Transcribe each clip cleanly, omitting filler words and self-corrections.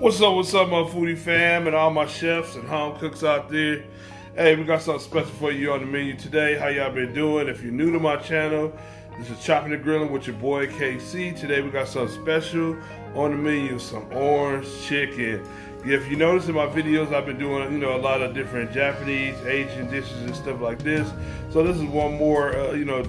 What's up, my foodie fam and all my chefs and home cooks out there? Hey, we got something special for you on the menu today. How y'all been doing? If you're new to my channel, this is Chopping and Grilling with your boy KC. Today we got something special on the menu, some orange chicken. If you notice in my videos, I've been doing, a lot of different Japanese, Asian dishes and stuff like this. So this is one more,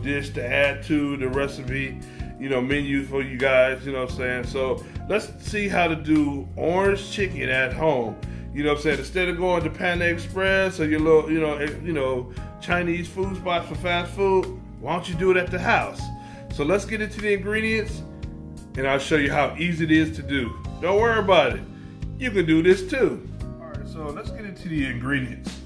dish to add to the recipe, menu for you guys, you know what I'm saying? So let's see how to do orange chicken at home. You know what I'm saying? Instead of going to Panda Express or your little, Chinese food spots for fast food, why don't you do it at the house? So let's get into the ingredients and I'll show you how easy it is to do. Don't worry about it. You can do this too. All right, so let's get into the ingredients.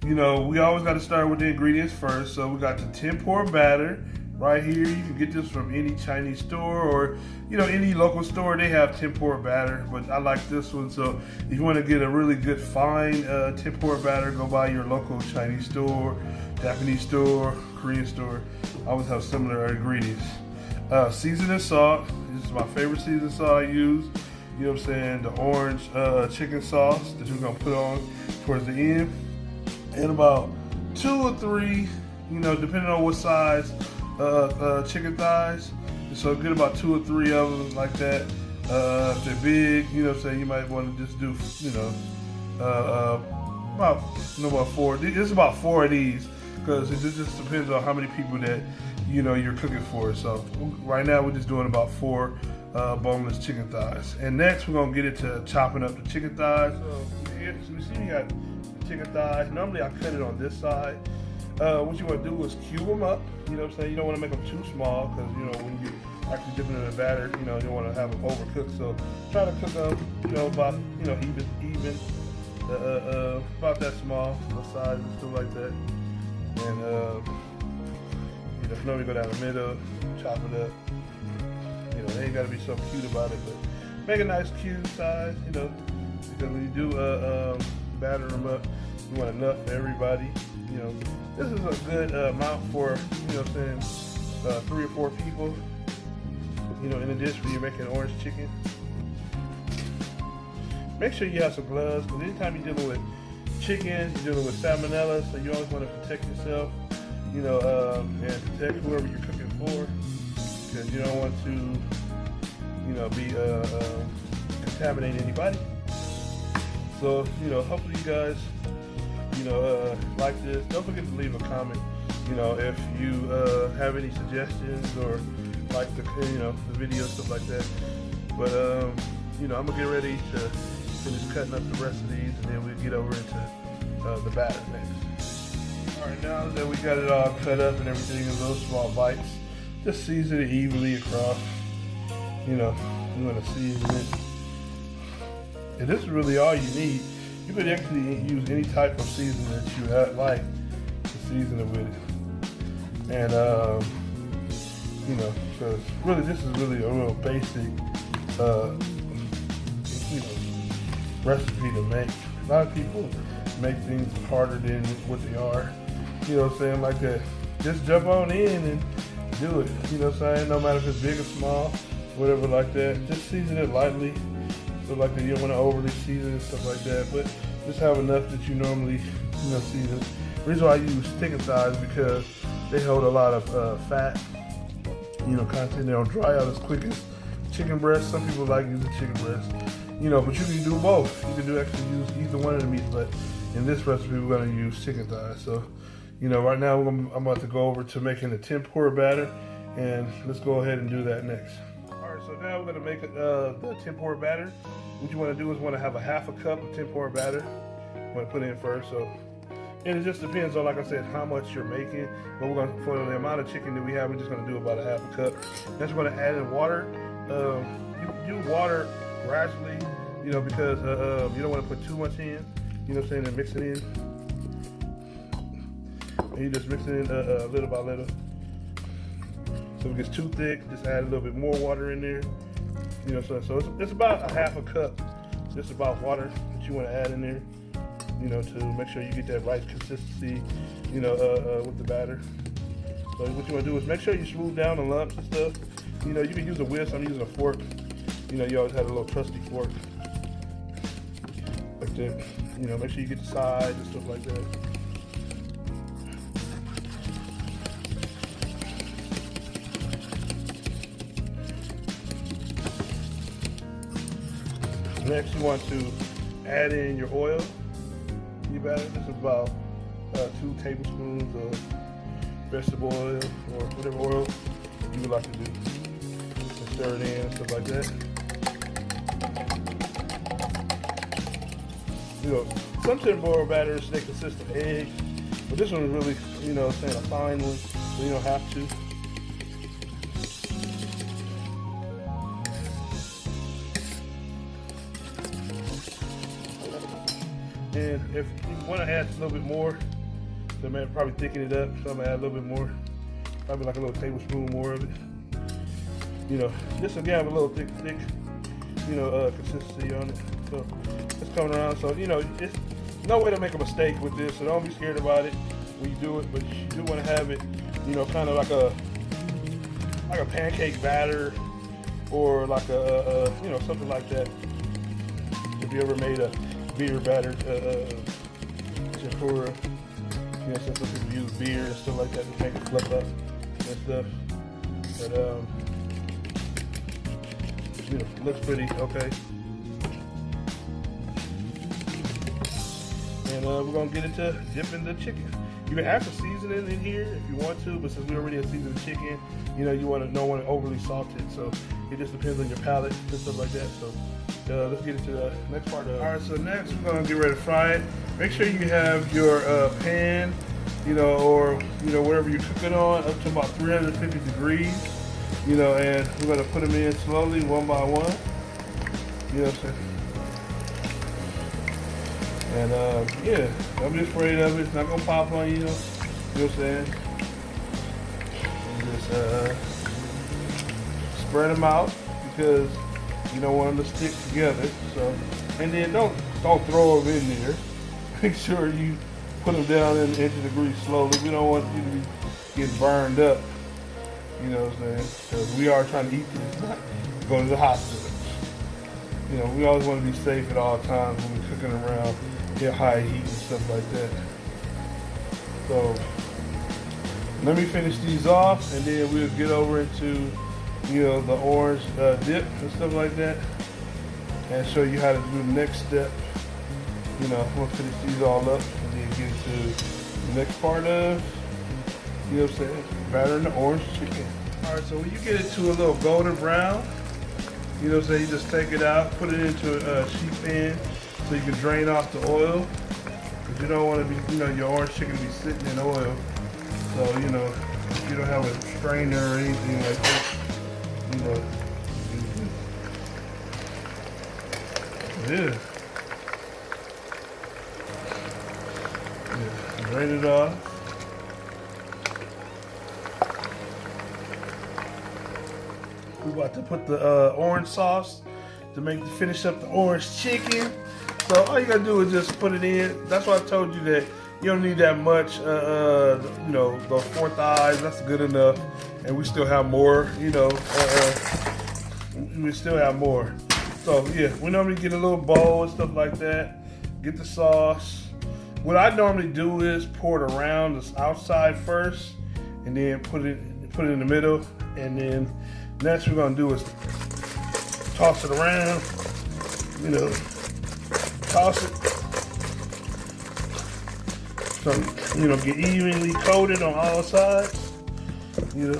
We always got to start with the ingredients first. So we got the tempura batter right here. You can get this from any Chinese store or, any local store. They have tempura batter, but I like this one. So if you want to get a really good fine tempura batter, go by your local Chinese store, Japanese store, Korean store. I always have similar ingredients. Seasoning salt. This is my favorite seasoning salt I use. You know what I'm saying? The orange chicken sauce that we're gonna put on towards the end. And about 2 or 3, depending on what size chicken thighs. So get about 2 or 3 of them like that. If they're big, you might want to just do, about 4. It's about 4 of these because it just depends on how many people that, you're cooking for. So right now we're just doing about 4 boneless chicken thighs. And next we're gonna get into chopping up the chicken thighs. So here, we see we got the chicken thighs. Normally I cut it on this side. What you want to do is cube them up. You know what I'm saying? You don't want to make them too small because when you actually dip it in the batter, you don't want to have them overcooked. So try to cook them, about even, about that small, both sides and stuff like that. And normally go down the middle, chop it up. They ain't got to be so cute about it, but make a nice cube size. Because when you do batter them up, you want enough for everybody. This is a good amount for, 3 or 4 people, in a dish when you're making orange chicken. Make sure you have some gloves, because anytime you're dealing with chicken, you're dealing with salmonella, so you always want to protect yourself, and protect whoever you're cooking for, because you don't want to, be contaminating anybody. So, hopefully you guys like this. Don't forget to leave a comment, if you have any suggestions or like the video, stuff like that. But I'm gonna get ready to finish cutting up the rest of these, and then we'll get over into the batter next. All right, now that we got it all cut up and everything in those small bites, just season it evenly across. You want to season it, and this is really all you need. You could actually use any type of seasoning that you like to season it with. And, because really this is really a real basic, recipe to make. A lot of people make things harder than what they are. You know what I'm saying? Like that. Just jump on in and do it. You know what I'm saying? No matter if it's big or small, whatever like that. Just season it lightly. So like that, you don't want to overly season and stuff like that, but just have enough that you normally, season. The reason why I use chicken thighs because they hold a lot of fat, content. They don't dry out as quick as chicken breast. Some people like using chicken breast, but you can do both. You can actually use either one of the meats, but in this recipe we're going to use chicken thighs. So, right now I'm about to go over to making the tempura batter, and let's go ahead and do that next. So now we're going to make the tempura batter. What you want to do is want to have a half a cup of tempura batter. You want to put in first. So, and it just depends on, like I said, how much you're making. But we're going to, for the amount of chicken that we have, we're just going to do about a half a cup. Next we're going to add in water. You water gradually, because you don't want to put too much in. You know what I'm saying? And mix it in. And you just mix it in little by little. So if it gets too thick, just add a little bit more water in there. So it's about a half a cup, just about water that you want to add in there, to make sure you get that right consistency, with the batter. So what you want to do is make sure you smooth down the lumps and stuff. You can use a whisk. I'm using a fork. You always have a little trusty fork. Then, you know, make sure you get the sides and stuff like that. Next, you want to add in your oil. You batter. This is about 2 tablespoons of vegetable oil or whatever oil you would like to do. And stir it in and stuff like that. You know, some tempura batters, they consist of eggs, but this one is really, you know, saying a fine one, so you don't have to. And if you want to add a little bit more, then man, probably thicken it up. So I'm gonna add a little bit more, probably like a little tablespoon more of it. You know, just to have a little thick, you know, consistency on it. So it's coming around. So you know, it's no way to make a mistake with this. So don't be scared about it when you do it. But you do want to have it, you know, kind of like a pancake batter, or like a you know, something like that. If you ever made a beer batter tempura, you know, some people use beer and stuff like that to make it fluff up and stuff. But you know, it looks pretty okay. And we're gonna get into dipping the chicken. You can add some seasoning in here if you want to, but since we already have seasoned the chicken, you know, you don't want it overly salted. So it just depends on your palate and stuff like that. So let's get into the next part of it. All right, so next we're gonna get ready to fry it. Make sure you have your pan, you know, or you know, whatever you're cooking on, up to about 350 degrees, you know, and we're gonna put them in slowly, one by one. You know what I'm saying? And yeah, don't be afraid of it. It's not gonna pop on you, you know what I'm saying? And just spread them out because you don't want them to stick together. So, and then don't throw them in there. Make sure you put them down in the degrees slowly. We don't want you to be getting burned up. You know what I'm saying? Because we are trying to eat this, not go to the hospital. You know, we always want to be safe at all times when we're cooking around high heat and stuff like that. So let me finish these off, and then we'll get over into, you know, the orange dip and stuff like that, and show you how to do the next step. You know, we'll finish these all up, and then get to the next part of, you know what I'm saying, battering the orange chicken. All right, so when you get it to a little golden brown, you know what I'm saying, you just take it out, put it into a sheet pan so you can drain off the oil, because you don't want to be, you know, your orange chicken to be sitting in oil. So, you know, if you don't have a strainer or anything like that, you know, yeah, drain it off. We're about to put the orange sauce to finish up the orange chicken. So all you gotta do is just put it in. That's why I told you that you don't need that much. You know, those 4 thighs, that's good enough. And we still have more. You know, we still have more. So yeah, we normally get a little bowl and stuff like that. Get the sauce. What I normally do is pour it around the outside first, and then put it in the middle, and then next we're gonna do is toss it around. You know, toss it so, you know, get evenly coated on all sides. You know,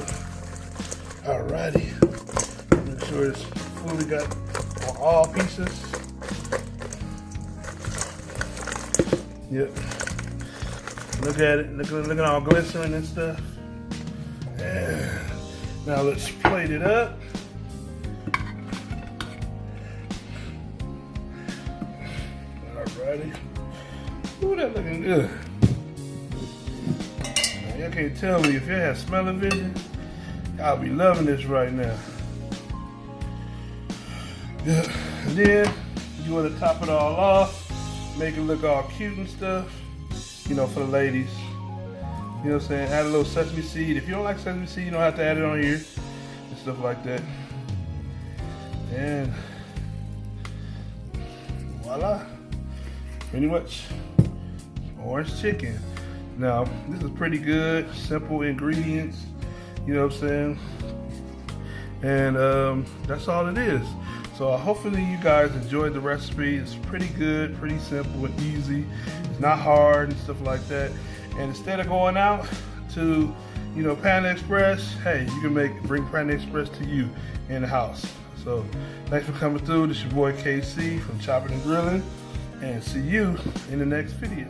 alrighty. Make sure it's fully got on all pieces. Yep. Look at it. Look at all glistening and stuff. Yeah. Now let's plate it up. Alrighty. Ooh, that looking good. Now, y'all can't tell me if you have smelling vision. Y'all be loving this right now. Yeah. And then you want to top it all off. Make it look all cute and stuff, you know, for the ladies. You know what I'm saying? Add a little sesame seed. If you don't like sesame seed, you don't have to add it on here and stuff like that. And voila. pretty much orange chicken. Now, this is pretty good, simple ingredients, you know what I'm saying? And that's all it is. So hopefully you guys enjoyed the recipe. It's pretty good, pretty simple and easy. It's not hard and stuff like that. And instead of going out to, you know, Panda Express, hey, you can bring Panda Express to you in the house. So thanks for coming through. This is your boy KC from Chopping and Grilling, and see you in the next video.